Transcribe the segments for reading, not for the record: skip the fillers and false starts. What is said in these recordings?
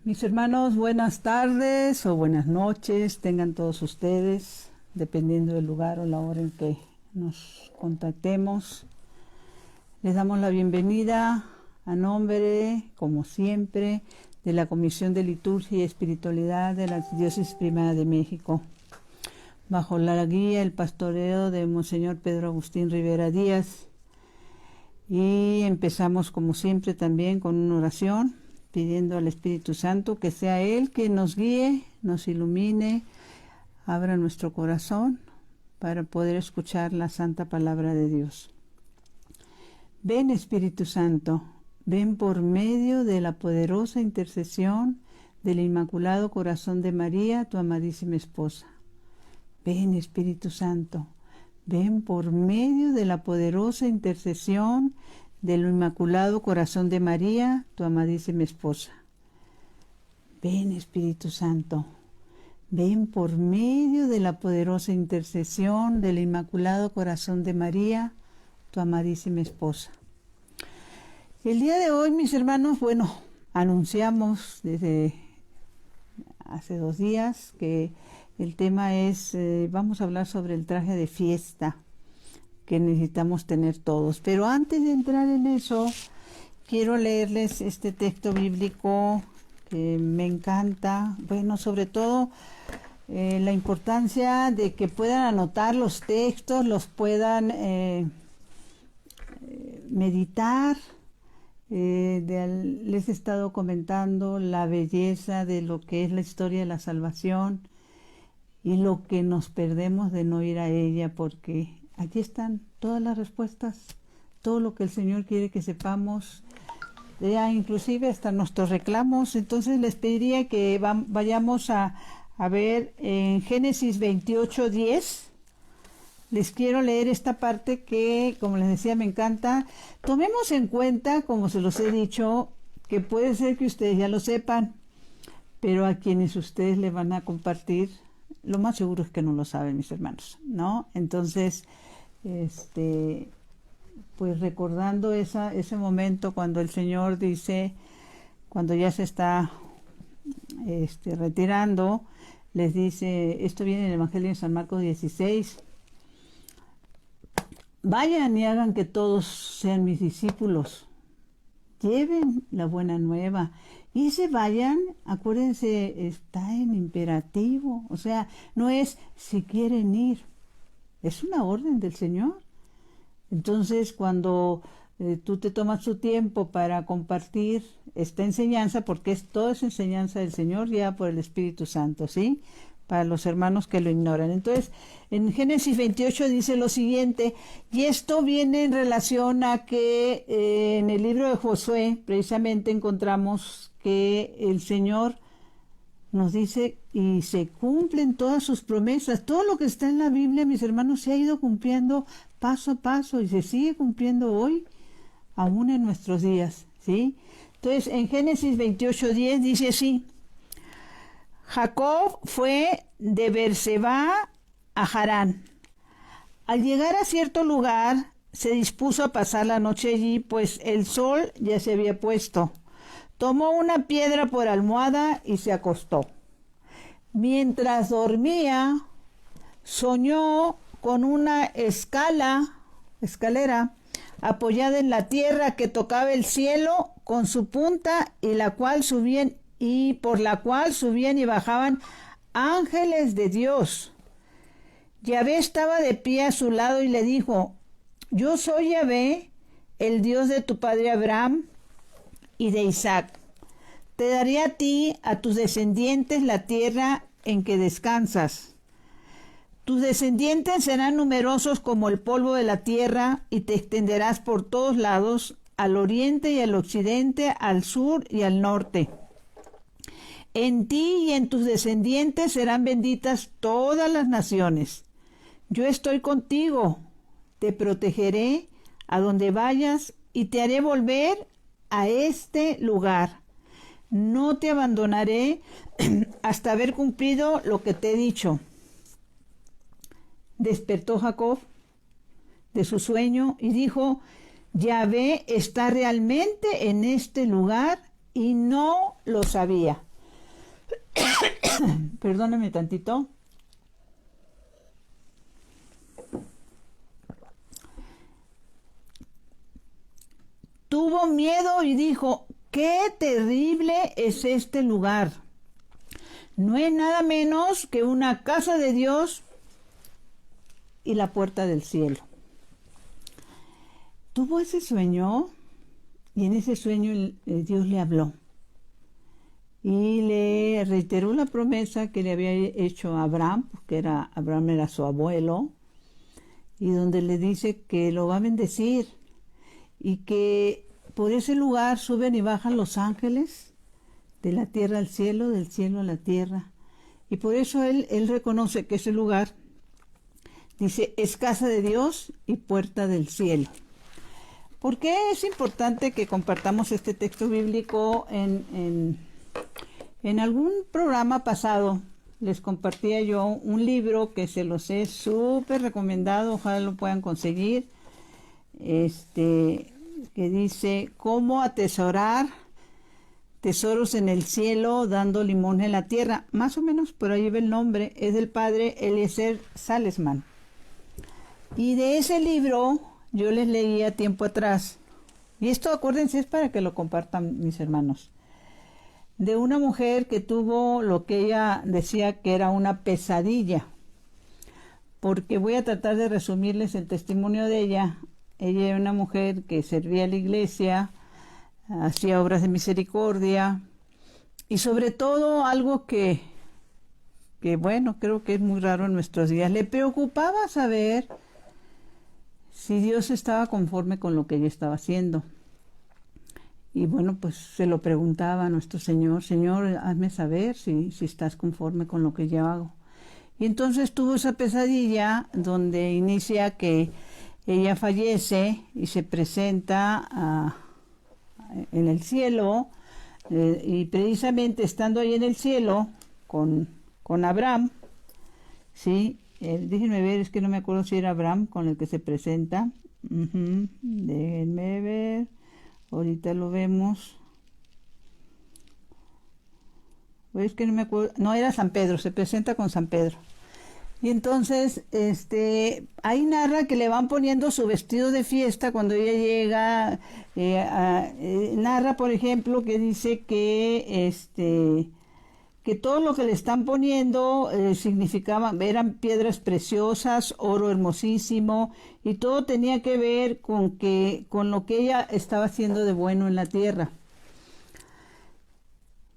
Mis hermanos, buenas tardes o buenas noches, tengan todos ustedes, dependiendo del lugar o la hora en que nos contactemos. Les damos la bienvenida a nombre, como siempre, de la Comisión de Liturgia y Espiritualidad de la Arquidiócesis Primada de México, bajo la guía, el pastoreo de Monseñor Pedro Agustín Rivera Díaz. Y empezamos, como siempre, también con una oración, pidiendo al Espíritu Santo que sea Él quien nos guíe, nos ilumine, abra nuestro corazón para poder escuchar la santa palabra de Dios. Ven, Espíritu Santo, ven por medio de la poderosa intercesión del Inmaculado Corazón de María, tu amadísima esposa. Ven, Espíritu Santo, ven por medio de la poderosa intercesión del Inmaculado Corazón de María, tu amadísima esposa. Ven, Espíritu Santo, ven por medio de la poderosa intercesión del Inmaculado Corazón de María, tu amadísima esposa. El día de hoy, mis hermanos, anunciamos desde hace 2 días que el tema es, vamos a hablar sobre el traje de fiesta que necesitamos tener todos. Pero antes de entrar en eso, quiero leerles este texto bíblico que me encanta. Sobre todo la importancia de que puedan anotar los textos, los puedan meditar. Les he estado comentando la belleza de lo que es la historia de la salvación y lo que nos perdemos de no ir a ella, porque aquí están todas las respuestas, todo lo que el Señor quiere que sepamos, ya inclusive hasta nuestros reclamos. Entonces les pediría que vayamos a ver en Génesis 28:10. Les quiero leer esta parte que, como les decía, me encanta. Tomemos en cuenta, como se los he dicho, que puede ser que ustedes ya lo sepan, pero a quienes ustedes le van a compartir, lo más seguro es que no lo saben, mis hermanos, ¿no? Entonces, pues recordando ese momento cuando el Señor dice, cuando ya se está retirando, les dice, esto viene en el Evangelio de San Marcos 16, vayan y hagan que todos sean mis discípulos, lleven la buena nueva. Y se vayan, acuérdense, está en imperativo, o sea, no es si quieren ir, es una orden del Señor. Entonces, cuando tú te tomas tu tiempo para compartir esta enseñanza, porque todo es enseñanza del Señor ya por el Espíritu Santo, ¿sí? Para los hermanos que lo ignoran. Entonces, en Génesis 28 dice lo siguiente, y esto viene en relación a que en el libro de Josué, precisamente encontramos que el Señor nos dice, y se cumplen todas sus promesas. Todo lo que está en la Biblia, mis hermanos, se ha ido cumpliendo paso a paso y se sigue cumpliendo hoy, aún en nuestros días, ¿sí? Entonces, en Génesis 28:10 dice así, Jacob fue de Beerseba a Harán. Al llegar a cierto lugar, se dispuso a pasar la noche allí, pues el sol ya se había puesto. Tomó una piedra por almohada y se acostó. Mientras dormía, soñó con una escalera apoyada en la tierra que tocaba el cielo con su punta y por la cual subían y bajaban ángeles de Dios. Yahvé estaba de pie a su lado y le dijo, yo soy Yahvé, el Dios de tu padre Abraham y de Isaac. Te daré a ti, a tus descendientes, la tierra en que descansas. Tus descendientes serán numerosos como el polvo de la tierra y te extenderás por todos lados, al oriente y al occidente, al sur y al norte. En ti y en tus descendientes serán benditas todas las naciones. Yo estoy contigo, te protegeré a donde vayas y te haré volver a este lugar. No te abandonaré hasta haber cumplido lo que te he dicho. Despertó Jacob de su sueño y dijo, Yahvé está realmente en este lugar y no lo sabía. Perdónenme tantito. Tuvo miedo y dijo, qué terrible es este lugar. No es nada menos que una casa de Dios y la puerta del cielo. Tuvo ese sueño y en ese sueño Dios le habló y le reiteró la promesa que le había hecho a Abraham, porque Abraham era su abuelo, y donde le dice que lo va a bendecir y que por ese lugar suben y bajan los ángeles de la tierra al cielo, del cielo a la tierra. Y por eso él reconoce que ese lugar, dice, es casa de Dios y puerta del cielo. ¿Por qué es importante que compartamos este texto bíblico? En algún programa pasado les compartía yo un libro que se los he súper recomendado, ojalá lo puedan conseguir, que dice Cómo atesorar tesoros en el cielo dando limón en la tierra. Más o menos por ahí va el nombre, es del padre Eliezer Salesman. Y de ese libro yo les leía tiempo atrás, y esto acuérdense es para que lo compartan mis hermanos, de una mujer que tuvo lo que ella decía que era una pesadilla, porque voy a tratar de resumirles el testimonio de ella. Ella era una mujer que servía a la iglesia, hacía obras de misericordia y sobre todo algo que bueno, creo que es muy raro en nuestros días, le preocupaba saber si Dios estaba conforme con lo que ella estaba haciendo. Y bueno, pues se lo preguntaba a nuestro Señor, Señor, hazme saber si estás conforme con lo que yo hago. Y entonces tuvo esa pesadilla donde inicia que ella fallece y se presenta en el cielo, y precisamente estando ahí en el cielo con Abraham, ¿sí? Déjenme ver, es que no me acuerdo si era Abraham con el que se presenta. Déjenme ver, ahorita lo vemos. Pues es que no me acuerdo, no, era San Pedro, se presenta con San Pedro. Y entonces, ahí narra que le van poniendo su vestido de fiesta cuando ella llega. Narra, por ejemplo, que dice que todo lo que le están poniendo eran piedras preciosas, oro hermosísimo, y todo tenía que ver con lo que ella estaba haciendo de bueno en la tierra.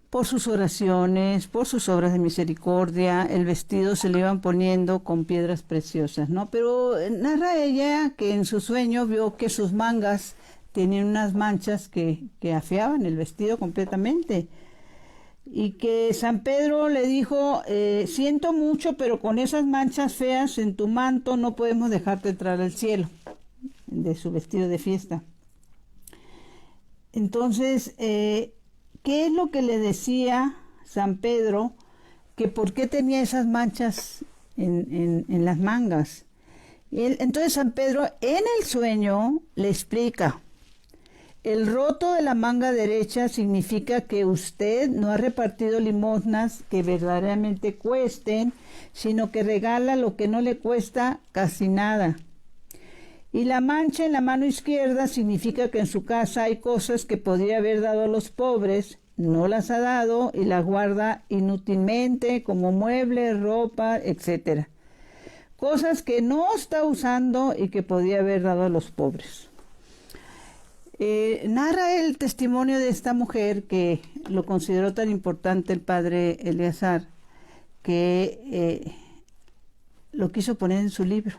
Por sus oraciones, por sus obras de misericordia, el vestido se le iban poniendo con piedras preciosas, ¿no? Pero narra ella que en su sueño vio que sus mangas tenían unas manchas que afeaban el vestido completamente. Y que San Pedro le dijo, siento mucho, pero con esas manchas feas en tu manto no podemos dejarte entrar al cielo, de su vestido de fiesta. Entonces, ¿qué es lo que le decía San Pedro? Que por qué tenía esas manchas en las mangas. Entonces San Pedro en el sueño le explica, el roto de la manga derecha significa que usted no ha repartido limosnas que verdaderamente cuesten, sino que regala lo que no le cuesta casi nada. Y la mancha en la mano izquierda significa que en su casa hay cosas que podría haber dado a los pobres, no las ha dado y las guarda inútilmente como muebles, ropa, etc. Cosas que no está usando y que podría haber dado a los pobres. Narra el testimonio de esta mujer que lo consideró tan importante el padre Eleazar que lo quiso poner en su libro,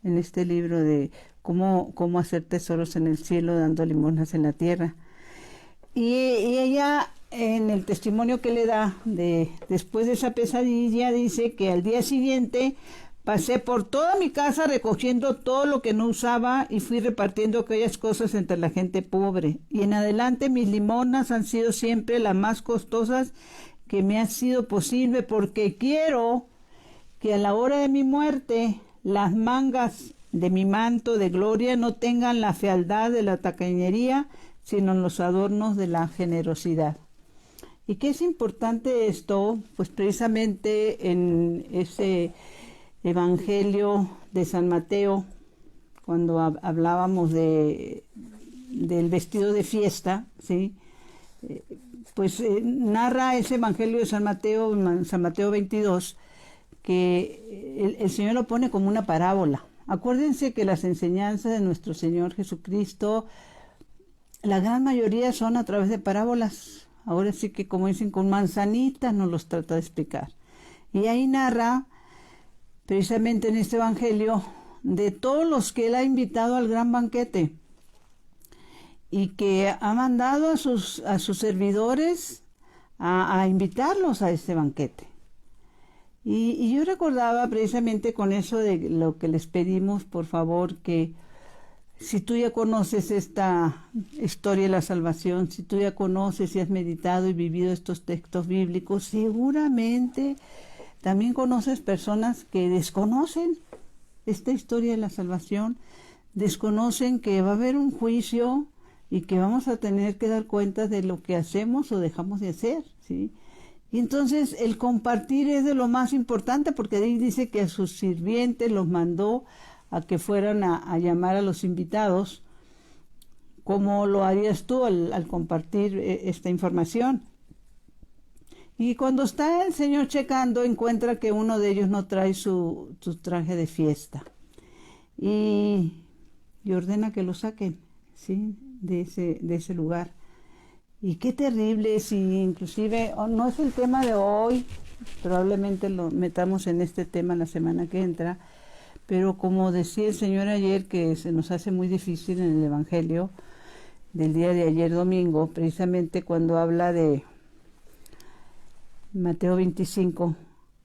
en este libro de cómo hacer tesoros en el cielo dando limosnas en la tierra. Y ella en el testimonio que le da después de esa pesadilla dice que al día siguiente pasé por toda mi casa recogiendo todo lo que no usaba y fui repartiendo aquellas cosas entre la gente pobre. Y en adelante mis limonas han sido siempre las más costosas que me ha sido posible porque quiero que a la hora de mi muerte las mangas de mi manto de gloria no tengan la fealdad de la tacañería, sino los adornos de la generosidad. ¿Y qué es importante esto? Pues precisamente en ese Evangelio de San Mateo, cuando hablábamos del vestido de fiesta, ¿sí? Pues narra ese Evangelio de San Mateo 22, que el Señor lo pone como una parábola. Acuérdense que las enseñanzas de nuestro Señor Jesucristo, la gran mayoría son a través de parábolas. Ahora sí que, como dicen, con manzanitas nos los trata de explicar. Y ahí narra, precisamente en este Evangelio, de todos los que Él ha invitado al gran banquete y que ha mandado a sus servidores a invitarlos a este banquete. Y yo recordaba precisamente con eso de lo que les pedimos, por favor, que si tú ya conoces esta historia de la salvación, si tú ya conoces y has meditado y vivido estos textos bíblicos, seguramente también conoces personas que desconocen esta historia de la salvación, desconocen que va a haber un juicio y que vamos a tener que dar cuenta de lo que hacemos o dejamos de hacer, ¿sí? Y entonces el compartir es de lo más importante, porque ahí dice que a sus sirvientes los mandó a que fueran a llamar a los invitados. ¿Cómo lo harías tú al compartir esta información? Y cuando está el Señor checando, encuentra que uno de ellos no trae su traje de fiesta. Y ordena que lo saquen, ¿sí? de ese lugar. Y qué terrible, si inclusive no es el tema de hoy, probablemente lo metamos en este tema la semana que entra, pero como decía el Señor ayer, que se nos hace muy difícil en el Evangelio del día de ayer domingo, precisamente cuando habla de Mateo 25,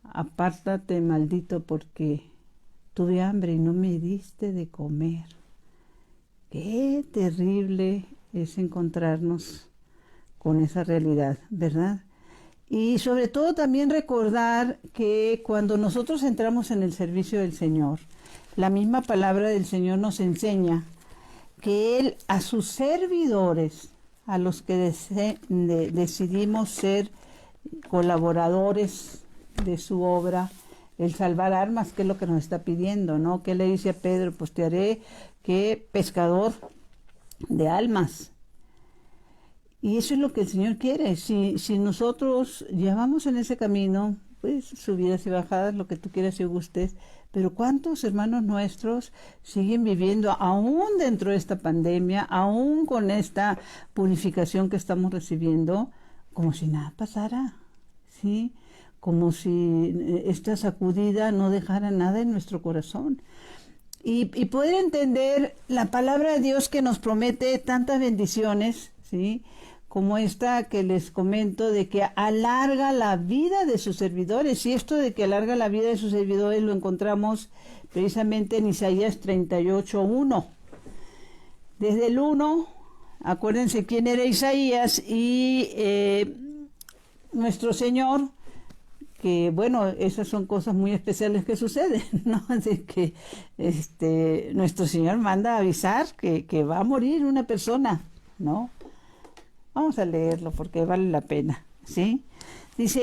apártate maldito porque tuve hambre y no me diste de comer. Qué terrible es encontrarnos con esa realidad, ¿verdad? Y sobre todo también recordar que cuando nosotros entramos en el servicio del Señor, la misma palabra del Señor nos enseña que Él a sus servidores, a los que decidimos ser colaboradores de su obra, el salvar almas, que es lo que nos está pidiendo, ¿no? ¿Qué le dice a Pedro? Pues te haré que pescador de almas. Y eso es lo que el Señor quiere. Si nosotros llevamos en ese camino, pues subidas y bajadas, lo que tú quieras y gustes, pero ¿cuántos hermanos nuestros siguen viviendo aún dentro de esta pandemia, aún con esta purificación que estamos recibiendo, como si nada pasara? ¿Sí? Como si esta sacudida no dejara nada en nuestro corazón. Y poder entender la palabra de Dios que nos promete tantas bendiciones, ¿sí? Como esta que les comento, de que alarga la vida de sus servidores. Y esto de que alarga la vida de sus servidores lo encontramos precisamente en Isaías 38:1. Desde el 1, acuérdense quién era Isaías y nuestro Señor, que bueno, esas son cosas muy especiales que suceden, ¿no? De que nuestro Señor manda a avisar que va a morir una persona, ¿no? Vamos a leerlo porque vale la pena, ¿sí? Dice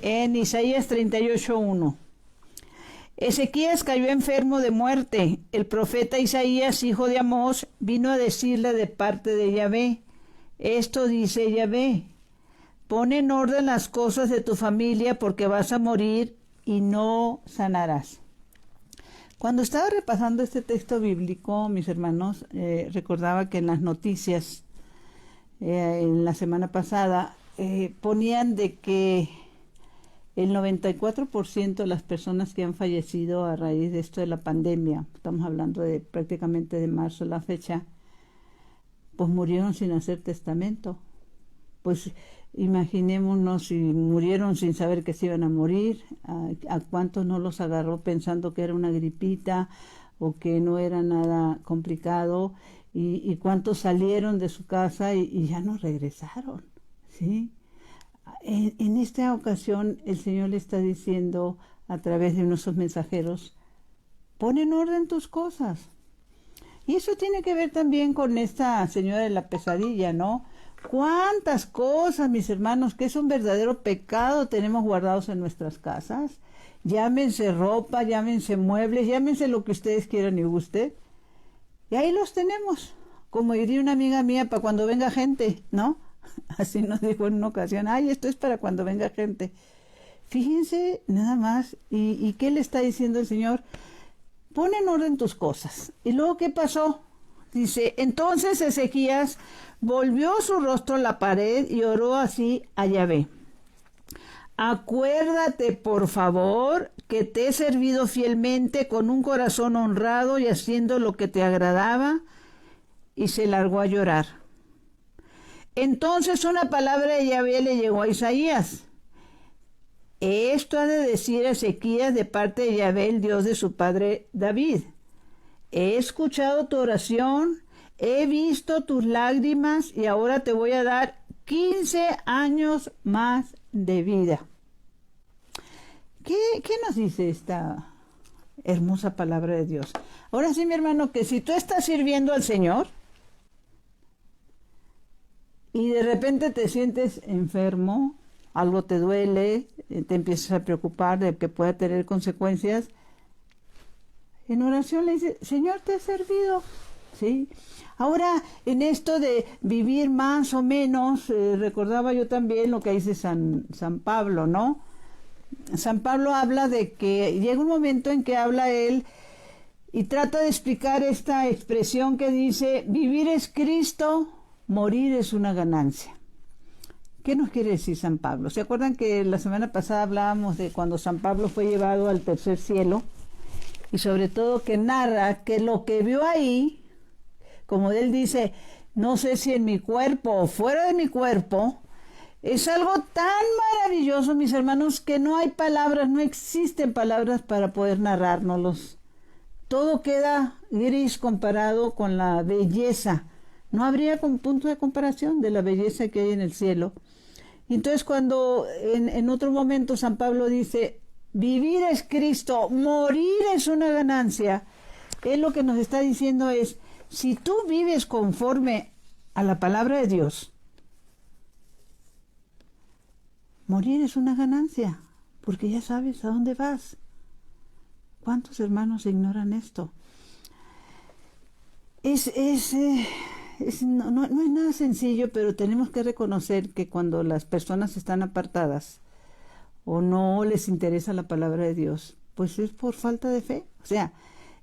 en Isaías 38:1. Ezequías cayó enfermo de muerte. El profeta Isaías, hijo de Amós, vino a decirle de parte de Yahvé: esto dice Yahvé, pon en orden las cosas de tu familia porque vas a morir y no sanarás. Cuando estaba repasando este texto bíblico, mis hermanos, recordaba que en las noticias en la semana pasada ponían de que el 94% de las personas que han fallecido a raíz de esto de la pandemia, estamos hablando de prácticamente de marzo la fecha, pues murieron sin hacer testamento. Pues imaginémonos si murieron sin saber que se iban a morir, a cuántos no los agarró pensando que era una gripita o que no era nada complicado, y cuántos salieron de su casa y ya no regresaron, ¿sí? En esta ocasión el Señor le está diciendo a través de nuestros mensajeros: pon en orden tus cosas. Y eso tiene que ver también con esta señora de la pesadilla, ¿no? ¿Cuántas cosas, mis hermanos, que es un verdadero pecado tenemos guardados en nuestras casas? Llámense ropa, llámense muebles, llámense lo que ustedes quieran y guste. Y ahí los tenemos. Como diría una amiga mía, para cuando venga gente, ¿no? Así nos dijo en una ocasión, ay, esto es para cuando venga gente. Fíjense nada más, ¿y qué le está diciendo el Señor? Pon en orden tus cosas. ¿Y luego qué pasó? Dice, entonces Ezequías volvió su rostro a la pared y oró así a Yahvé. Acuérdate, por favor, que te he servido fielmente con un corazón honrado y haciendo lo que te agradaba, y se largó a llorar. Entonces una palabra de Yahvé le llegó a Isaías. Esto ha de decir Ezequías de parte de Yahvé, el Dios de su padre David. He escuchado tu oración, he visto tus lágrimas y ahora te voy a dar 15 años más de vida. ¿Qué nos dice esta hermosa palabra de Dios? Ahora sí, mi hermano, que si tú estás sirviendo al Señor y de repente te sientes enfermo, algo te duele, te empiezas a preocupar de que pueda tener consecuencias, en oración le dice, Señor, te he servido, ¿sí? Ahora, en esto de vivir más o menos, recordaba yo también lo que dice San Pablo, ¿no? San Pablo habla de que llega un momento en que habla él y trata de explicar esta expresión que dice, vivir es Cristo, morir es una ganancia. ¿Qué nos quiere decir San Pablo? ¿Se acuerdan que la semana pasada hablábamos de cuando San Pablo fue llevado al tercer cielo? Y sobre todo que narra que lo que vio ahí, como él dice, no sé si en mi cuerpo o fuera de mi cuerpo, es algo tan maravilloso, mis hermanos, que no hay palabras, no existen palabras para poder narrárnoslos. Todo queda gris comparado con la belleza. No habría punto de comparación de la belleza que hay en el cielo. Entonces cuando en otro momento San Pablo dice, vivir es Cristo, morir es una ganancia, él lo que nos está diciendo es, si tú vives conforme a la palabra de Dios, morir es una ganancia, porque ya sabes a dónde vas. ¿Cuántos hermanos ignoran esto? No es nada sencillo, pero tenemos que reconocer que cuando las personas están apartadas o no les interesa la palabra de Dios, pues es por falta de fe. O sea,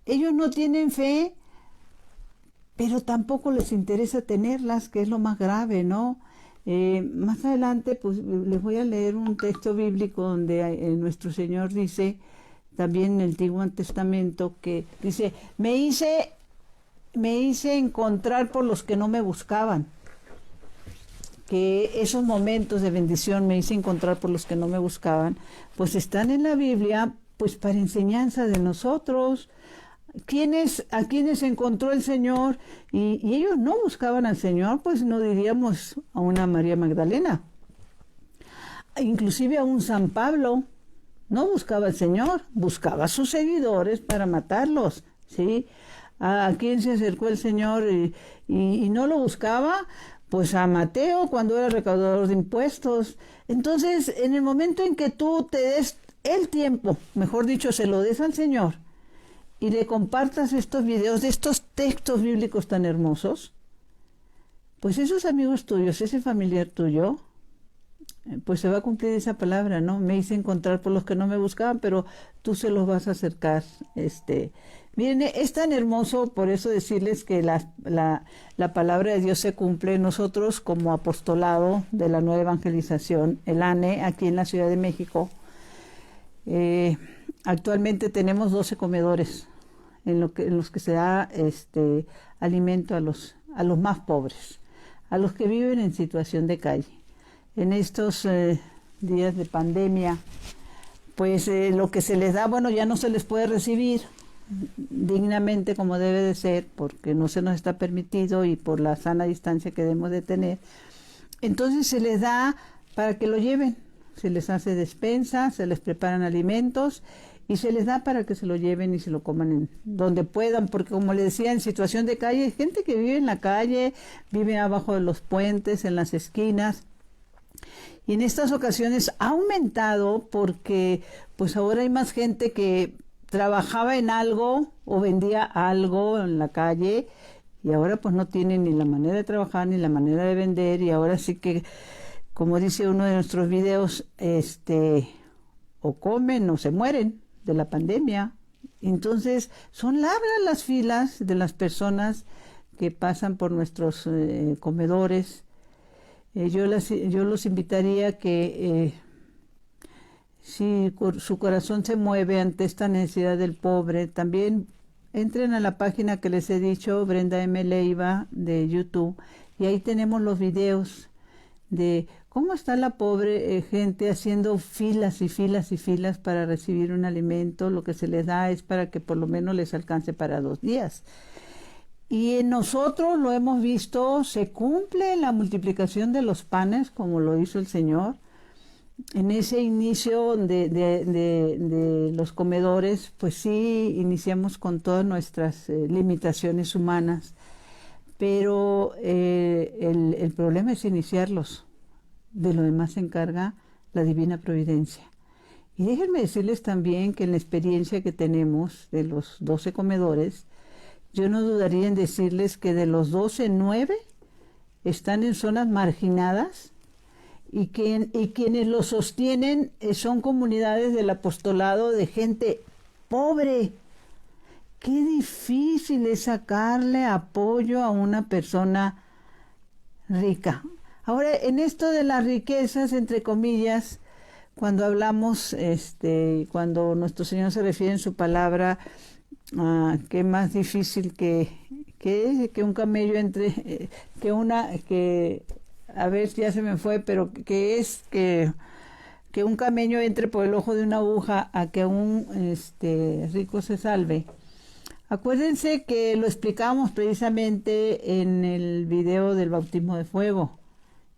ellos no tienen fe, pero tampoco les interesa tenerlas, que es lo más grave, ¿no? Más adelante, pues les voy a leer un texto bíblico donde nuestro Señor dice, también en el Antiguo Testamento, que dice, me hice encontrar por los que no me buscaban. Que esos momentos de bendición me hice encontrar por los que no me buscaban, pues están en la Biblia, pues para enseñanza de nosotros. A quienes encontró el Señor y ellos no buscaban al Señor, pues no diríamos a una María Magdalena. Inclusive a un San Pablo no buscaba al Señor, buscaba a sus seguidores para matarlos, ¿sí? ¿A quién se acercó el Señor y no lo buscaba? Pues a Mateo, cuando era recaudador de impuestos. Entonces, en el momento en que tú te des el tiempo, mejor dicho, se lo des al Señor, y le compartas estos videos de estos textos bíblicos tan hermosos, pues esos amigos tuyos, ese familiar tuyo, pues se va a cumplir esa palabra, ¿no? Me hice encontrar por los que no me buscaban, pero tú se los vas a acercar. Miren, es tan hermoso, por eso decirles que la palabra de Dios se cumple. Nosotros como apostolado de la Nueva Evangelización, el ANE, aquí en la Ciudad de México, actualmente tenemos 12 comedores en los que se da alimento a los más pobres, a los que viven en situación de calle. En estos días de pandemia, pues lo que se les da, bueno, ya no se les puede recibir dignamente como debe de ser, porque no se nos está permitido y por la sana distancia que debemos de tener. Entonces se les da para que lo lleven, se les hace despensa, se les preparan alimentos y se les da para que se lo lleven y se lo coman en donde puedan, porque como les decía, en situación de calle, hay gente que vive en la calle, vive abajo de los puentes, en las esquinas, y en estas ocasiones ha aumentado porque pues ahora hay más gente que trabajaba en algo o vendía algo en la calle, y ahora pues no tienen ni la manera de trabajar ni la manera de vender, y ahora sí que, como dice uno de nuestros videos, o comen o se mueren de la pandemia. Entonces son largas las filas de las personas que pasan por nuestros comedores. Yo los invitaría que si su corazón se mueve ante esta necesidad del pobre, también entren a la página que les he dicho, Brenda M. Leiva, de YouTube, y ahí tenemos los videos de cómo está la pobre gente haciendo filas y filas y filas para recibir un alimento. Lo que se les da es para que por lo menos les alcance para 2 días. Y nosotros lo hemos visto, se cumple la multiplicación de los panes como lo hizo el Señor. En ese inicio de los comedores, pues sí, iniciamos con todas nuestras limitaciones humanas, pero el problema es iniciarlos. De lo demás se encarga la divina providencia. Y déjenme decirles también que en la experiencia que tenemos de los 12 comedores, yo no dudaría en decirles que de los 12, 9 están en zonas marginadas, y quienes los sostienen son comunidades del apostolado de gente pobre. Qué difícil es sacarle apoyo a una persona rica. Ahora, en esto de las riquezas, entre comillas, cuando hablamos, cuando nuestro Señor se refiere en su palabra, qué más difícil que un camello entre, a ver, ya se me fue, pero que un camello entre por el ojo de una aguja a que un rico se salve. Acuérdense que lo explicamos precisamente en el video del bautismo de fuego,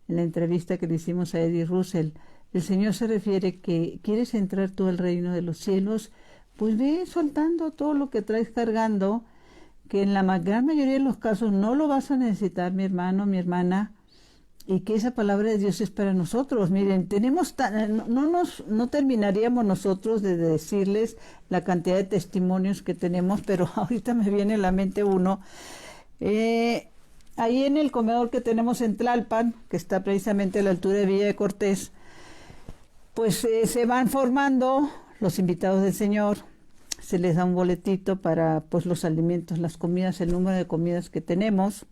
en la entrevista que le hicimos a Eddie Russell. El Señor se refiere que ¿quieres entrar tú al reino de los cielos? Pues ve soltando todo lo que traes cargando, que en la gran mayoría de los casos no lo vas a necesitar, mi hermano, mi hermana, y que esa palabra de Dios es para nosotros. Miren, no terminaríamos nosotros de decirles la cantidad de testimonios que tenemos, pero ahorita me viene a la mente uno. Ahí en el comedor que tenemos en Tlalpan, que está precisamente a la altura de Villa de Cortés, pues se van formando los invitados del Señor, se les da un boletito para pues los alimentos, las comidas, el número de comidas que tenemos,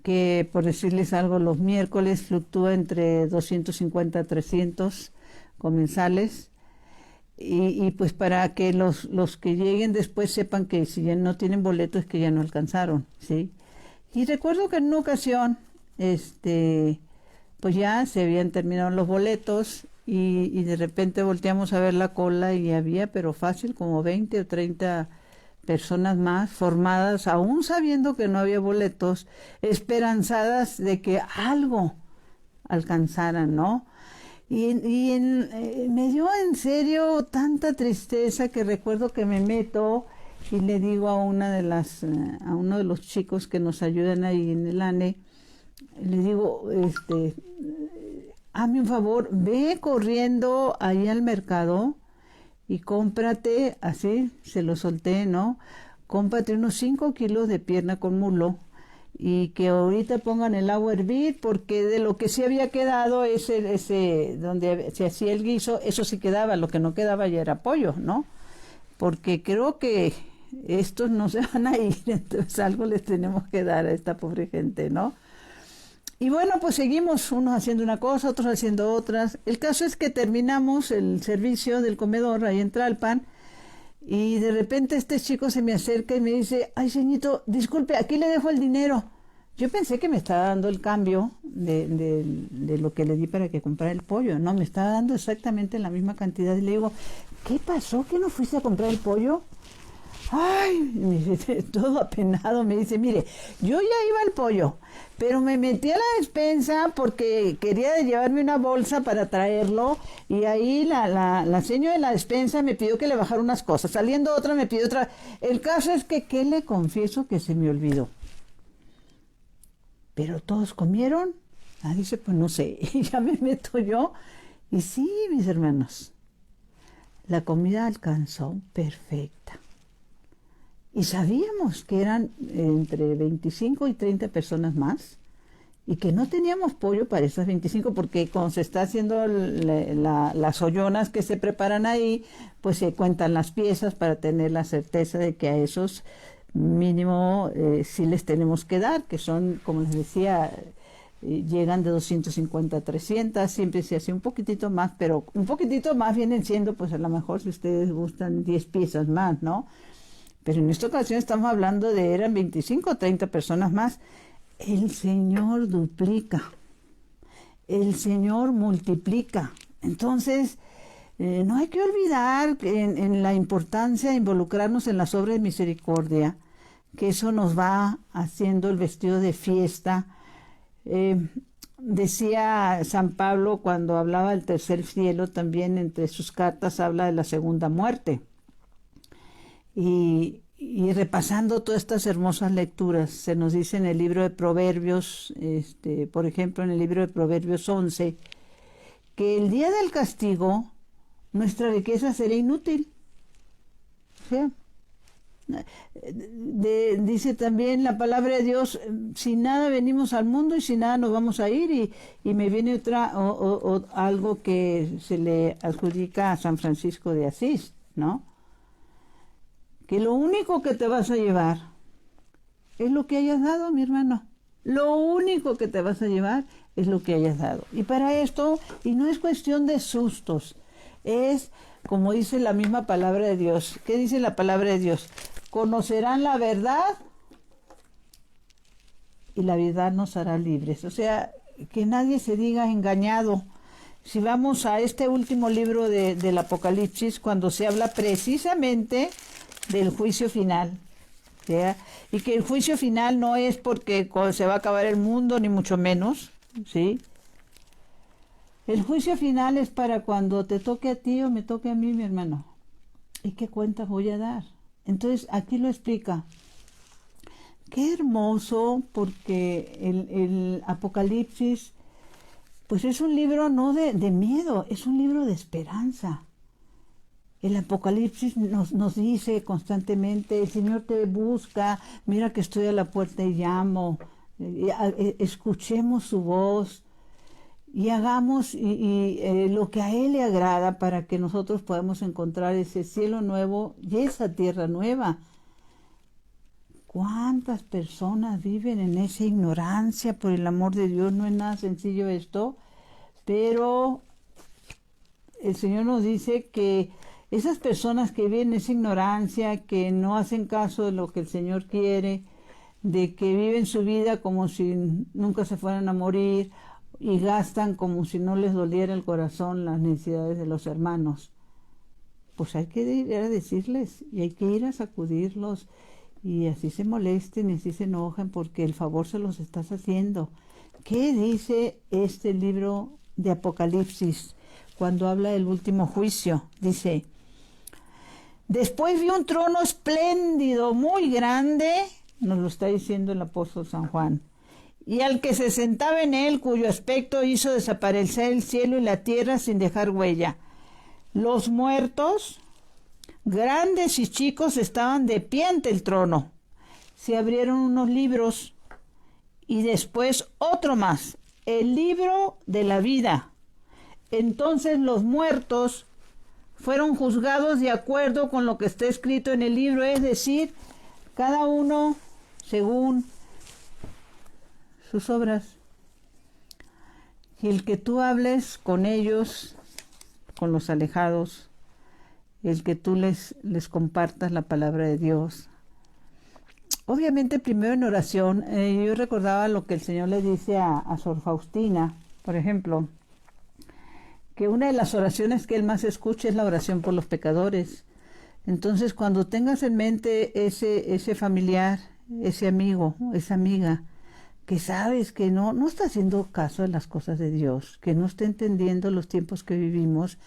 que por decirles algo, los miércoles fluctúa entre 250 a 300 comensales, y pues para que los que lleguen después sepan que si ya no tienen boleto es que ya no alcanzaron, ¿sí? Y recuerdo que en una ocasión, pues ya se habían terminado los boletos, y de repente volteamos a ver la cola y había, pero fácil, como 20 o 30 personas más formadas, aún sabiendo que no había boletos, esperanzadas de que algo alcanzaran, ¿no? Y me dio en serio tanta tristeza que recuerdo que me meto y le digo a uno de los chicos que nos ayudan ahí en el ANE, le digo, hazme un favor, ve corriendo ahí al mercado y cómprate, así se lo solté, ¿no? Cómprate unos 5 kilos de pierna con mulo, y que ahorita pongan el agua a hervir, porque de lo que sí había quedado, ese donde se hacía el guiso, eso sí quedaba, lo que no quedaba ya era pollo, ¿no? Porque creo que estos no se van a ir, entonces algo les tenemos que dar a esta pobre gente, ¿no? Y bueno, pues seguimos, unos haciendo una cosa, otros haciendo otras. El caso es que terminamos el servicio del comedor ahí en Tlalpan, y de repente este chico se me acerca y me dice, ay, señorito, disculpe, aquí le dejo el dinero. Yo pensé que me estaba dando el cambio de lo que le di para que comprara el pollo. No, me estaba dando exactamente la misma cantidad. Y le digo, ¿qué pasó? ¿Que no fuiste a comprar el pollo? Ay, me dice, todo apenado, me dice, mire, yo ya iba al pollo, pero me metí a la despensa porque quería llevarme una bolsa para traerlo y ahí la señora de la despensa me pidió que le bajara unas cosas, saliendo otra me pidió otra. El caso es que, ¿qué le confieso? Que se me olvidó. Pero todos comieron. Ah, dice, pues no sé, y ya me meto yo. Y sí, mis hermanos, la comida alcanzó perfecta. Y sabíamos que eran entre 25 y 30 personas más y que no teníamos pollo para esas 25 porque cuando se está haciendo las ollonas que se preparan ahí, pues se cuentan las piezas para tener la certeza de que a esos mínimo sí les tenemos que dar, que son, como les decía, llegan de 250 a 300, siempre se hace un poquitito más, pero un poquitito más vienen siendo, pues a lo mejor si ustedes gustan 10 piezas más, ¿no? Pero en esta ocasión estamos hablando de eran 25 o 30 personas más. El Señor duplica, el Señor multiplica. Entonces, no hay que olvidar en la importancia de involucrarnos en las obras de misericordia, que eso nos va haciendo el vestido de fiesta. Decía San Pablo cuando hablaba del tercer cielo, también entre sus cartas habla de la segunda muerte. Y repasando todas estas hermosas lecturas, se nos dice en el libro de Proverbios, por ejemplo, en el libro de Proverbios 11, que el día del castigo nuestra riqueza será inútil. O sea, dice también la palabra de Dios, sin nada venimos al mundo y sin nada nos vamos a ir, y me viene algo que se le adjudica a San Francisco de Asís, ¿no? Que lo único que te vas a llevar es lo que hayas dado, mi hermano. Lo único que te vas a llevar es lo que hayas dado. Y para esto, y no es cuestión de sustos, es como dice la misma palabra de Dios. ¿Qué dice la palabra de Dios? Conocerán la verdad y la verdad nos hará libres. O sea, que nadie se diga engañado. Si vamos a este último libro del Apocalipsis, cuando se habla precisamente del juicio final, ¿sí? Y que el juicio final no es porque se va a acabar el mundo, ni mucho menos, ¿sí? El juicio final es para cuando te toque a ti o me toque a mí, mi hermano. ¿Y qué cuentas voy a dar? Entonces, aquí lo explica. Qué hermoso, porque el Apocalipsis, pues es un libro no de miedo, es un libro de esperanza. El Apocalipsis nos dice constantemente, el Señor te busca, mira que estoy a la puerta y llamo, escuchemos su voz y hagamos lo que a Él le agrada para que nosotros podamos encontrar ese cielo nuevo y esa tierra nueva. ¿Cuántas personas viven en esa ignorancia? Por el amor de Dios, no es nada sencillo esto, pero el Señor nos dice que esas personas que viven en esa ignorancia, que no hacen caso de lo que el Señor quiere, de que viven su vida como si nunca se fueran a morir y gastan como si no les doliera el corazón las necesidades de los hermanos, pues hay que ir a decirles y hay que ir a sacudirlos y así se molesten y así se enojen porque el favor se los estás haciendo. ¿Qué dice este libro de Apocalipsis cuando habla del último juicio? Dice: después vi un trono espléndido, muy grande, nos lo está diciendo el apóstol San Juan, y al que se sentaba en él, cuyo aspecto hizo desaparecer el cielo y la tierra sin dejar huella. Los muertos, grandes y chicos, estaban de pie ante el trono. Se abrieron unos libros y después otro más, el libro de la vida. Entonces los muertos fueron juzgados de acuerdo con lo que está escrito en el libro, es decir, cada uno según sus obras. Y el que tú hables con ellos, con los alejados, el que tú les compartas la palabra de Dios. Obviamente primero en oración. Yo recordaba lo que el Señor le dice a Sor Faustina, por ejemplo, que una de las oraciones que Él más escucha es la oración por los pecadores. Entonces, cuando tengas en mente ese familiar, ese amigo, esa amiga, que sabes que no está haciendo caso de las cosas de Dios, que no está entendiendo los tiempos que vivimos,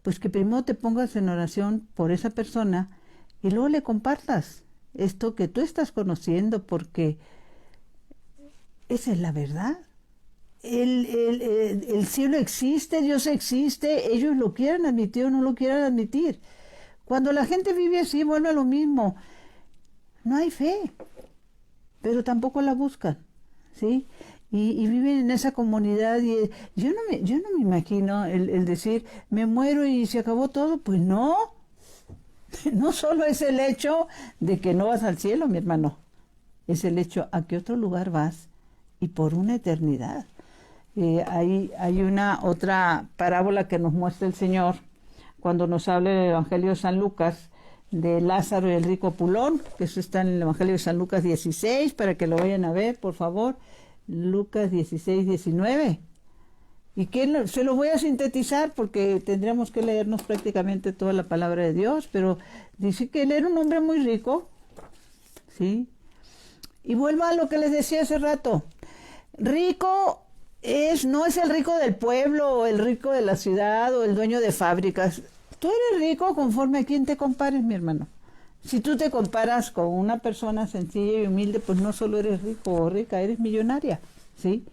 pues que primero te pongas en oración por esa persona y luego le compartas esto que tú estás conociendo, porque esa es la verdad. El cielo existe, Dios existe, ellos lo quieran admitir o no lo quieran admitir. Cuando la gente vive así, vuelve a lo mismo. No hay fe, pero tampoco la buscan, ¿sí? Y viven en esa comunidad y yo no me imagino el decir, me muero y se acabó todo. Pues no, no solo es el hecho de que no vas al cielo, mi hermano, es el hecho a qué otro lugar vas y por una eternidad. Hay una otra parábola que nos muestra el Señor cuando nos habla en el Evangelio de San Lucas de Lázaro y el rico Pulón, que eso está en el Evangelio de San Lucas 16, para que lo vayan a ver, por favor. Lucas 16, 19. Y que se lo voy a sintetizar porque tendríamos que leernos prácticamente toda la palabra de Dios, pero dice que él era un hombre muy rico, ¿sí? Y vuelvo a lo que les decía hace rato. Rico no es el rico del pueblo o el rico de la ciudad o el dueño de fábricas. Tú eres rico conforme a quien te compares, mi hermano. Si tú te comparas con una persona sencilla y humilde, pues no solo eres rico o rica, eres millonaria, ¿sí?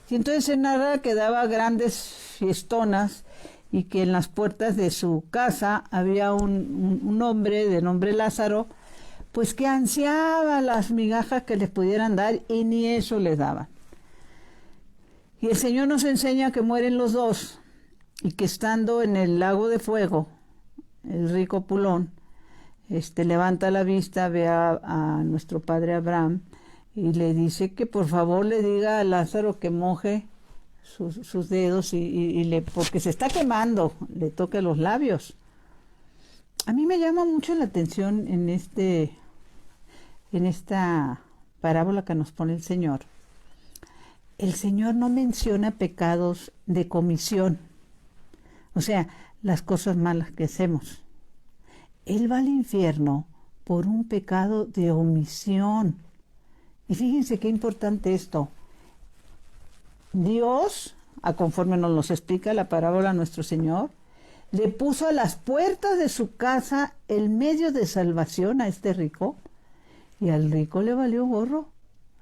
Y entonces se narra que daba grandes fiestonas y que en las puertas de su casa había un hombre de nombre Lázaro, pues que ansiaba las migajas que les pudieran dar y ni eso les daban. Y el Señor nos enseña que mueren los dos y que estando en el lago de fuego, el rico Pulón, levanta la vista, ve a nuestro padre Abraham y le dice que por favor le diga a Lázaro que moje sus dedos porque se está quemando, le toque los labios. A mí me llama mucho la atención en esta parábola que nos pone el Señor. El Señor no menciona pecados de comisión, o sea, las cosas malas que hacemos. Él va al infierno por un pecado de omisión. Y fíjense qué importante esto. Dios, a conforme nos los explica la parábola nuestro Señor, le puso a las puertas de su casa el medio de salvación a este rico, y al rico le valió gorro,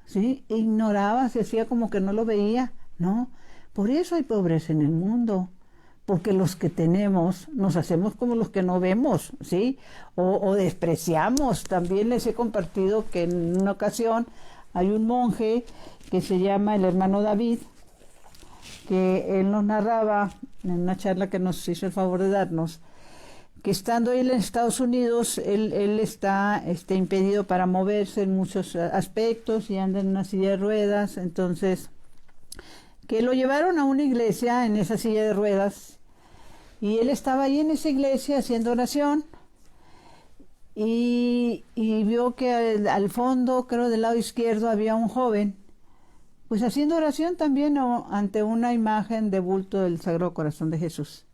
¿sí? E ignoraba, se hacía como que no lo veía, ¿no? Por eso hay pobreza en el mundo, porque los que tenemos nos hacemos como los que no vemos, ¿sí? O despreciamos. También les he compartido que en una ocasión hay un monje que se llama el hermano David, que él nos narraba en una charla que nos hizo el favor de darnos, que estando él en Estados Unidos, él está impedido para moverse en muchos aspectos y anda en una silla de ruedas. Entonces, que lo llevaron a una iglesia en esa silla de ruedas y él estaba ahí en esa iglesia haciendo oración y vio que al fondo, creo del lado izquierdo, había un joven pues haciendo oración también ante una imagen de bulto del Sagrado Corazón de Jesús.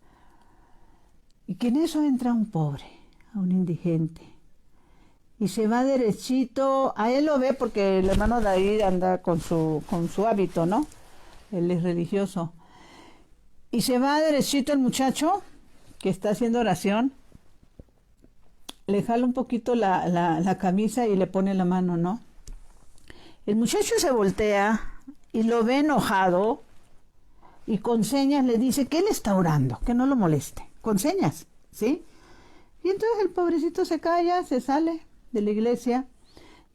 Y que en eso entra un pobre, un indigente, y se va derechito. A él lo ve porque el hermano David anda con su hábito, ¿no? Él es religioso. Y se va derechito el muchacho que está haciendo oración, le jala un poquito la camisa y le pone la mano, ¿no? El muchacho se voltea y lo ve enojado y con señas le dice que él está orando, que no lo moleste, con señas, ¿sí? Y entonces el pobrecito se calla, se sale de la iglesia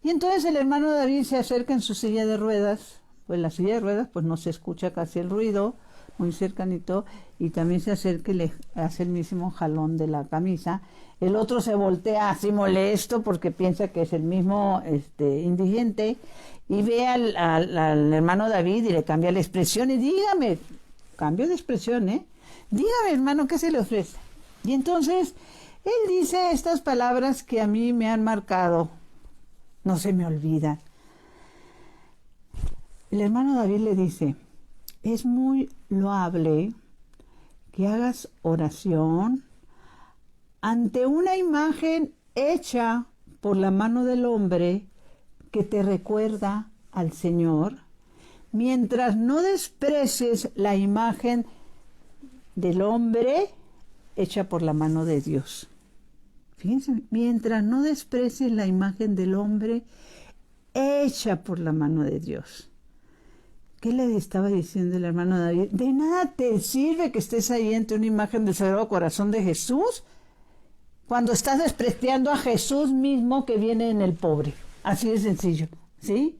y entonces el hermano David se acerca en su silla de ruedas, pues la silla de ruedas pues no se escucha casi el ruido, muy cercanito, y también se acerca y le hace el mismo jalón de la camisa. El otro se voltea así molesto porque piensa que es el mismo indigente y ve al hermano David y le cambia la expresión y dígame, cambio de expresión, dígame hermano, ¿qué se le ofrece? Y entonces él dice estas palabras que a mí me han marcado, no se me olvidan. El hermano David le dice: es muy loable que hagas oración ante una imagen hecha por la mano del hombre que te recuerda al Señor, mientras no desprecies la imagen del hombre hecha por la mano de Dios. Fíjense, mientras no desprecies la imagen del hombre hecha por la mano de Dios. ¿Qué le estaba diciendo el hermano David? De nada te sirve que estés ahí ante una imagen del Sagrado Corazón de Jesús cuando estás despreciando a Jesús mismo que viene en el pobre. Así de sencillo, ¿sí?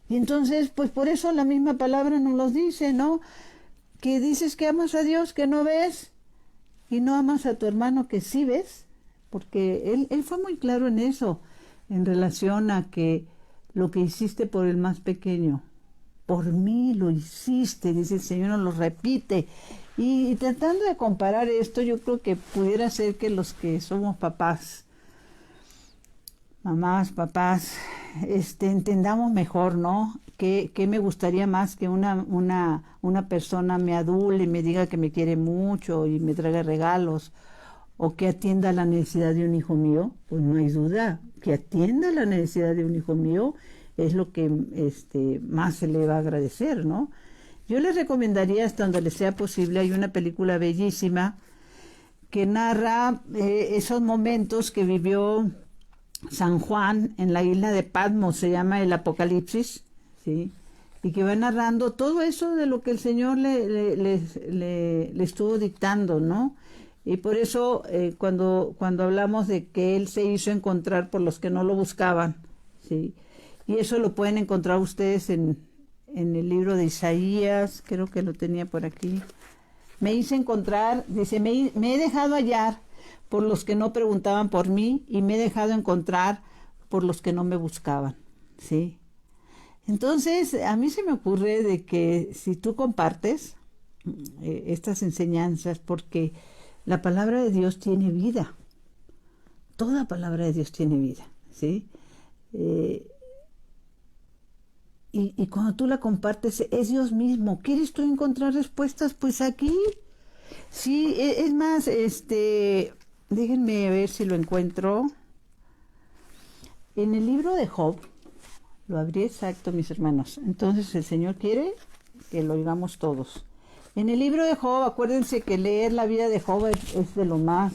Y entonces, pues por eso la misma palabra nos lo dice, ¿no? Que dices que amas a Dios que no ves y no amas a tu hermano que sí ves, porque él fue muy claro en eso, en relación a que lo que hiciste por el más pequeño, por mí lo hiciste, dice el Señor, nos lo repite. Y tratando de comparar esto, yo creo que pudiera ser que los que somos papás, mamás, papás, entendamos mejor, ¿no? ¿Qué me gustaría más que una persona me adule y me diga que me quiere mucho y me traiga regalos? ¿O que atienda la necesidad de un hijo mío? Pues no hay duda, que atienda la necesidad de un hijo mío es lo que más se le va a agradecer, ¿no? Yo les recomendaría, hasta donde les sea posible, hay una película bellísima que narra esos momentos que vivió San Juan en la isla de Patmos, se llama el Apocalipsis, ¿sí? Y que va narrando todo eso de lo que el Señor le estuvo dictando, ¿no? Y por eso cuando hablamos de que Él se hizo encontrar por los que no lo buscaban, ¿sí? Y eso lo pueden encontrar ustedes en el libro de Isaías, creo que lo tenía por aquí. Me hice encontrar, dice, me he dejado hallar por los que no preguntaban por mí y me he dejado encontrar por los que no me buscaban, ¿sí? Entonces, a mí se me ocurre de que si tú compartes estas enseñanzas, porque la palabra de Dios tiene vida, toda palabra de Dios tiene vida, ¿sí? Y cuando tú la compartes, es Dios mismo. ¿Quieres tú encontrar respuestas? Pues aquí. Sí, es más, déjenme ver si lo encuentro. En el libro de Job, lo abrí exacto, mis hermanos. Entonces el Señor quiere que lo oigamos todos. En el libro de Job, acuérdense que leer la vida de Job es de lo más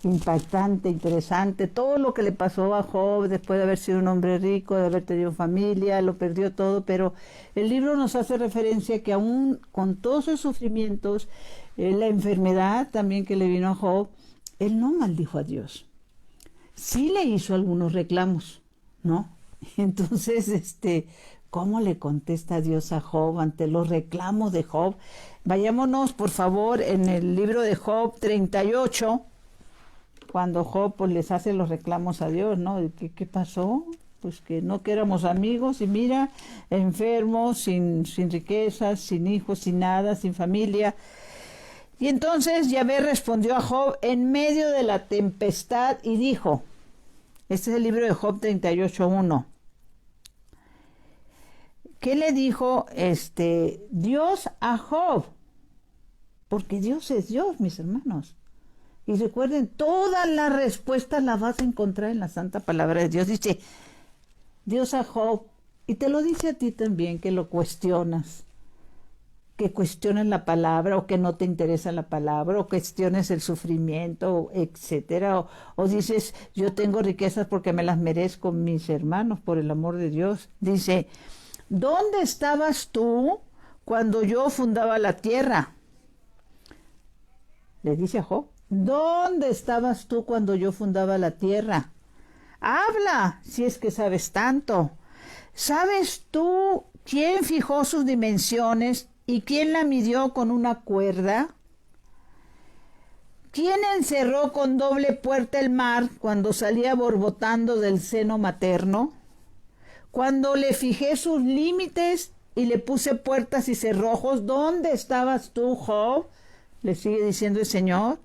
impactante, interesante. Todo lo que le pasó a Job después de haber sido un hombre rico, de haber tenido familia, lo perdió todo, pero el libro nos hace referencia que aún con todos sus sufrimientos, la enfermedad también que le vino a Job, él no maldijo a Dios. Sí le hizo algunos reclamos, ¿no? Entonces, ¿cómo le contesta Dios a Job ante los reclamos de Job? Vayámonos, por favor, en el libro de Job 38, cuando Job pues les hace los reclamos a Dios, ¿no? ¿Qué pasó? Pues que no que éramos amigos y mira, enfermos, sin riquezas, sin hijos, sin nada, sin familia. Y entonces Yahvé respondió a Job en medio de la tempestad y dijo, este es el libro de Job 38:1. ¿Qué le dijo Dios a Job? Porque Dios es Dios, mis hermanos. Y recuerden, todas las respuestas las vas a encontrar en la santa palabra de Dios. Dice Dios a Job, y te lo dice a ti también, que lo cuestionas, que cuestiones la palabra, o que no te interesa la palabra, o cuestiones el sufrimiento, etcétera, o dices, yo tengo riquezas porque me las merezco, mis hermanos, por el amor de Dios. Dice, ¿dónde estabas tú cuando yo fundaba la tierra? Le dice a Job, ¿dónde estabas tú cuando yo fundaba la tierra? Habla, si es que sabes tanto. ¿Sabes tú quién fijó sus dimensiones y quién la midió con una cuerda? ¿Quién encerró con doble puerta el mar cuando salía borbotando del seno materno? Cuando le fijé sus límites y le puse puertas y cerrojos, ¿dónde estabas tú, Job? Le sigue diciendo el Señor.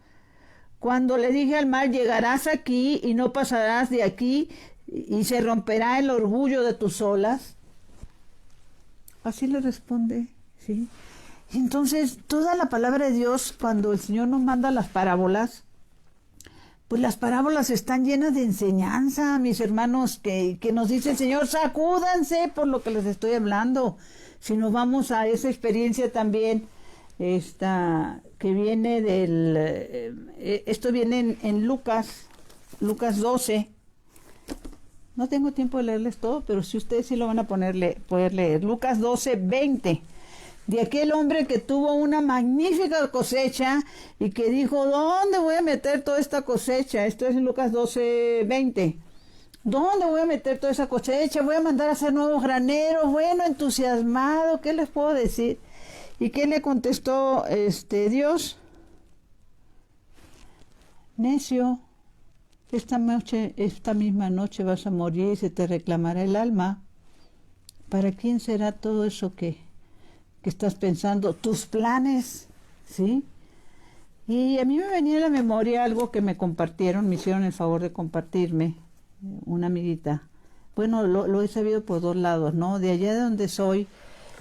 Cuando le dije al mar, llegarás aquí y no pasarás de aquí y se romperá el orgullo de tus olas. Así le responde, ¿sí? Y entonces, toda la palabra de Dios, cuando el Señor nos manda las parábolas, Pues las parábolas están llenas de enseñanza, mis hermanos, que nos dice el Señor, sacúdanse por lo que les estoy hablando. Si nos vamos a esa experiencia también, que viene esto viene en Lucas 12. No tengo tiempo de leerles todo, pero si ustedes sí lo van a poder leer. Lucas 12, 20. De aquel hombre que tuvo una magnífica cosecha y que dijo, ¿dónde voy a meter toda esta cosecha? Esto es en Lucas 12, 20. ¿Dónde voy a meter toda esa cosecha? Voy a mandar a hacer nuevos graneros. Bueno, entusiasmado, ¿qué les puedo decir? ¿Y qué le contestó Dios? Necio, esta misma noche vas a morir y se te reclamará el alma. ¿Para quién será todo eso que estás pensando? Tus planes, ¿sí? Y a mí me venía a la memoria algo que me compartieron, me hicieron el favor de compartirme, una amiguita. Bueno, lo he sabido por dos lados, ¿no? De allá de donde soy,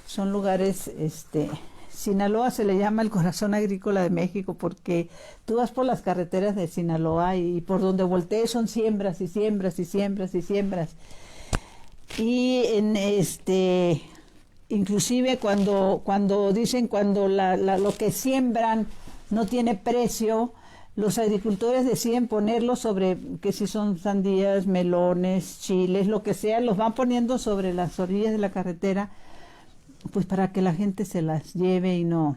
son lugares, Sinaloa se le llama el corazón agrícola de México porque tú vas por las carreteras de Sinaloa y por donde voltees son siembras y siembras y siembras y siembras. Y inclusive cuando dicen lo que siembran no tiene precio, los agricultores deciden ponerlo sobre, que si son sandías, melones, chiles, lo que sea, los van poniendo sobre las orillas de la carretera, pues para que la gente se las lleve y no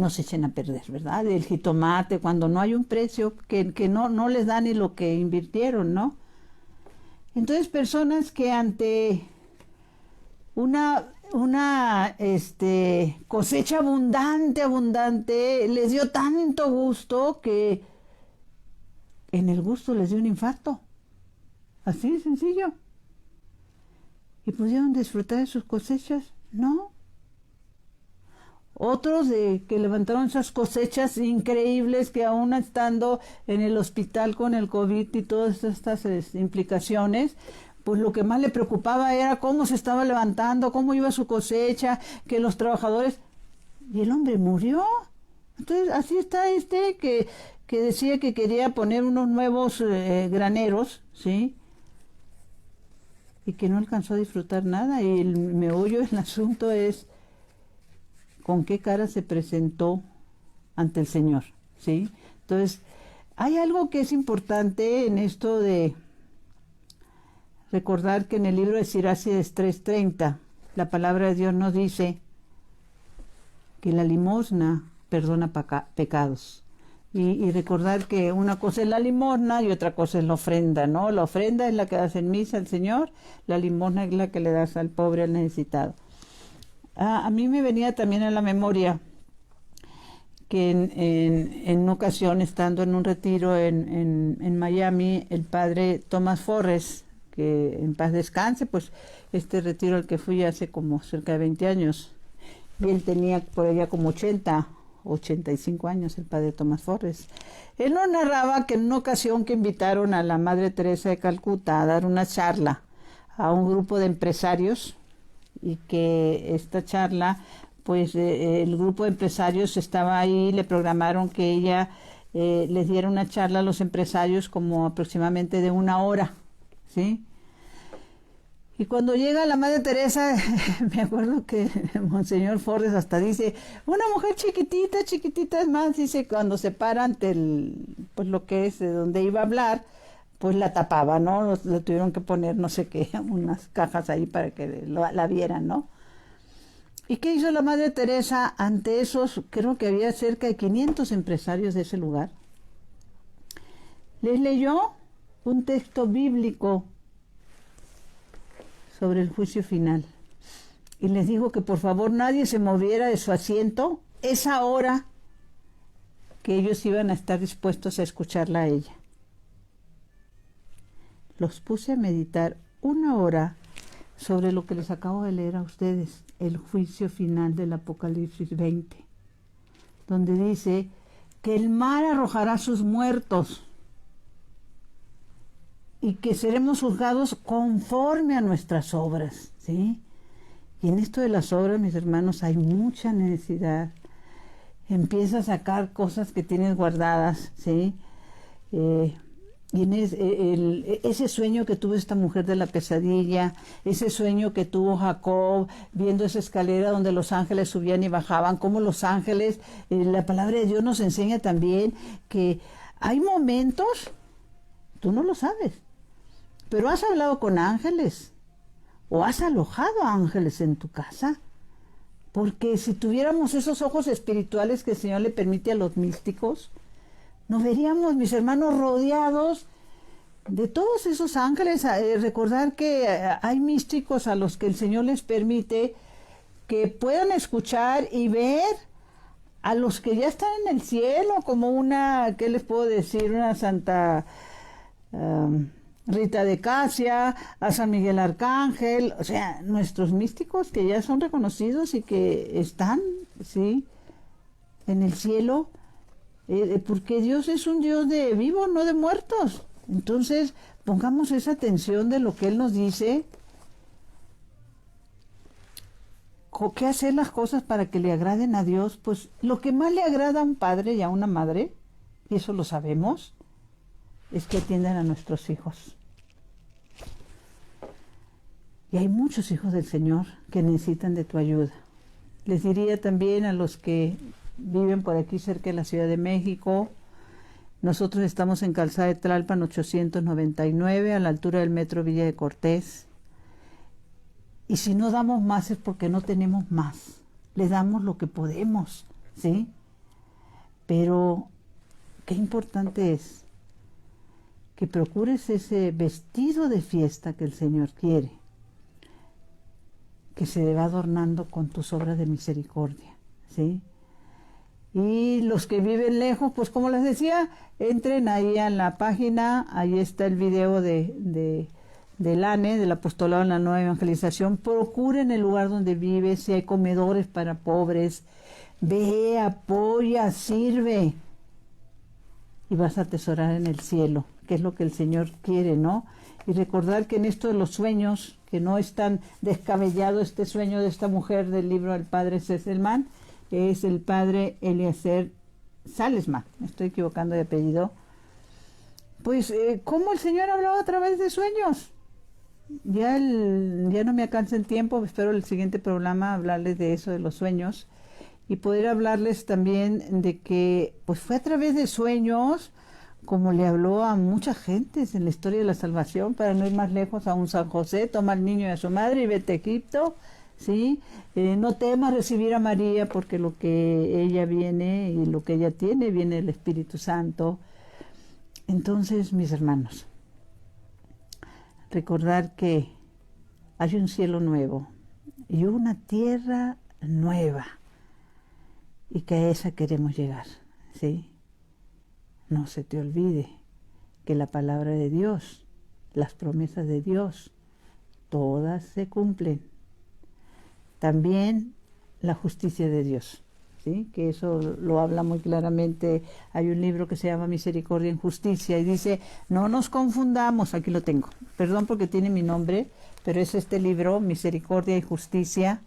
se echen a perder, ¿verdad? El jitomate, cuando no hay un precio que no les da ni lo que invirtieron, ¿no? Entonces, personas que ante una cosecha abundante, les dio tanto gusto que en el gusto les dio un infarto. Así de sencillo. ¿Y pudieron disfrutar de sus cosechas? No. Otros que levantaron esas cosechas increíbles que aún estando en el hospital con el COVID y todas estas implicaciones, pues lo que más le preocupaba era cómo se estaba levantando, cómo iba su cosecha, que los trabajadores... Y el hombre murió. Entonces, así está que decía que quería poner unos nuevos graneros, ¿sí? Y que no alcanzó a disfrutar nada. Y el meollo del asunto es con qué cara se presentó ante el Señor, ¿sí? Entonces, hay algo que es importante en esto de recordar que en el libro de Sirácides 3:30, la palabra de Dios nos dice que la limosna perdona pecados. Y recordar que una cosa es la limosna y otra cosa es la ofrenda, ¿no? La ofrenda es la que das en misa al Señor, la limosna es la que le das al pobre, al necesitado. A mí me venía también a la memoria que en una ocasión, estando en un retiro en Miami, el padre Thomas Forrest, que en paz descanse, pues este retiro al que fui hace como cerca de 20 años, y él tenía por allá como 85 años, el padre Thomas Forrest. Él nos narraba que en una ocasión que invitaron a la Madre Teresa de Calcuta a dar una charla a un grupo de empresarios, y que esta charla, pues el grupo de empresarios estaba ahí, le programaron que ella les diera una charla a los empresarios como aproximadamente de 1 hora, ¿sí? Y cuando llega la Madre Teresa, me acuerdo que Monseñor Forrest hasta dice, una mujer chiquitita, es más, dice, cuando se para ante pues lo que es de donde iba a hablar, pues la tapaba, ¿no? Le tuvieron que poner, no sé qué, unas cajas ahí para que la vieran, ¿no? ¿Y qué hizo la Madre Teresa ante esos? Creo que había cerca de 500 empresarios de ese lugar. Les leyó un texto bíblico sobre el juicio final. Y les dijo que por favor nadie se moviera de su asiento esa hora que ellos iban a estar dispuestos a escucharla a ella. Los puse a meditar 1 hora sobre lo que les acabo de leer a ustedes, el juicio final del Apocalipsis 20, donde dice que el mar arrojará sus muertos y que seremos juzgados conforme a nuestras obras, ¿sí? Y en esto de las obras, mis hermanos, hay mucha necesidad. Empieza a sacar cosas que tienes guardadas, ¿sí? Y ese sueño que tuvo esta mujer de la pesadilla, ese sueño que tuvo Jacob, viendo esa escalera donde los ángeles subían y bajaban, como los ángeles, la palabra de Dios nos enseña también que hay momentos, tú no lo sabes, pero has hablado con ángeles o has alojado ángeles en tu casa. Porque si tuviéramos esos ojos espirituales que el Señor le permite a los místicos, nos veríamos, mis hermanos, rodeados de todos esos ángeles. Recordar que hay místicos a los que el Señor les permite que puedan escuchar y ver a los que ya están en el cielo, como una, ¿qué les puedo decir? Una Santa Rita de Casia, a San Miguel Arcángel, o sea, nuestros místicos que ya son reconocidos y que están, ¿sí?, en el cielo. Porque Dios es un Dios de vivos, no de muertos. Entonces, pongamos esa atención de lo que Él nos dice. ¿Qué hacer las cosas para que le agraden a Dios? Pues lo que más le agrada a un padre y a una madre, y eso lo sabemos, es que atiendan a nuestros hijos. Y hay muchos hijos del Señor que necesitan de tu ayuda. Les diría también a los que viven por aquí cerca de la Ciudad de México. Nosotros estamos en Calzada de Tlalpan 899, a la altura del Metro Villa de Cortés. Y si no damos más es porque no tenemos más. Le damos lo que podemos, ¿sí? Pero qué importante es que procures ese vestido de fiesta que el Señor quiere, que se va adornando con tus obras de misericordia, ¿sí? Y los que viven lejos, pues como les decía, entren ahí a la página, ahí está el video del ANE, del Apostolado en la Nueva Evangelización. Procuren el lugar donde vives, si hay comedores para pobres, ve, apoya, sirve, y vas a atesorar en el cielo, que es lo que el Señor quiere, ¿no? Y recordar que en esto de los sueños, que no es tan descabellado este sueño de esta mujer del libro del padre Sesselman, es el padre Eliezer Salesman, me estoy equivocando de apellido. Pues, ¿cómo el Señor hablaba a través de sueños? Ya no me alcanza el tiempo, espero el siguiente programa hablarles de eso, de los sueños, y poder hablarles también de que pues fue a través de sueños como le habló a muchas gentes en la historia de la salvación. Para no ir más lejos, a un San José: toma al niño y a su madre y vete a Egipto, ¿sí? No temas recibir a María, porque lo que ella viene y lo que ella tiene viene del Espíritu Santo. Entonces, mis hermanos, recordar que hay un cielo nuevo y una tierra nueva, y que a esa queremos llegar, ¿sí? No se te olvide que la palabra de Dios, las promesas de Dios, todas se cumplen. También la justicia de Dios, ¿sí? Que eso lo habla muy claramente. Hay un libro que se llama Misericordia en Justicia y dice, no nos confundamos, aquí lo tengo, perdón porque tiene mi nombre, pero es este libro, Misericordia y Justicia.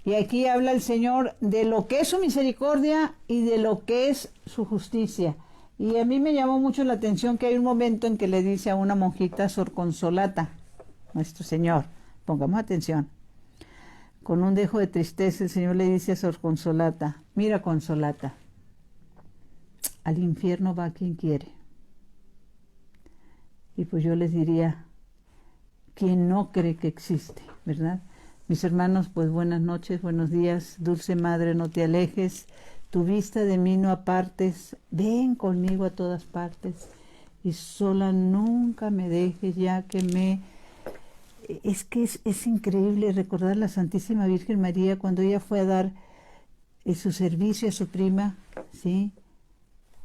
Y aquí habla el Señor de lo que es su misericordia y de lo que es su justicia. Y a mí me llamó mucho la atención que hay un momento en que le dice a una monjita, Sor Consolata, nuestro Señor, pongamos atención, con un dejo de tristeza el Señor le dice a Sor Consolata, mira Consolata, al infierno va quien quiere. Y pues yo les diría, quien no cree que existe, ¿verdad? Mis hermanos, pues buenas noches, buenos días. Dulce Madre, no te alejes, tu vista de mí no apartes, ven conmigo a todas partes y sola nunca me dejes, ya que Es que es increíble recordar a la Santísima Virgen María cuando ella fue a dar su servicio a su prima, ¿sí?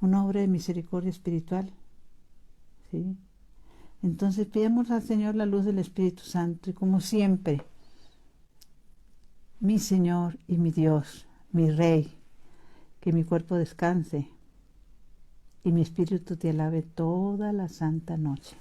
Una obra de misericordia espiritual, ¿sí? Entonces pidamos al Señor la luz del Espíritu Santo y como siempre, mi Señor y mi Dios, mi Rey, que mi cuerpo descanse y mi espíritu te alabe toda la santa noche.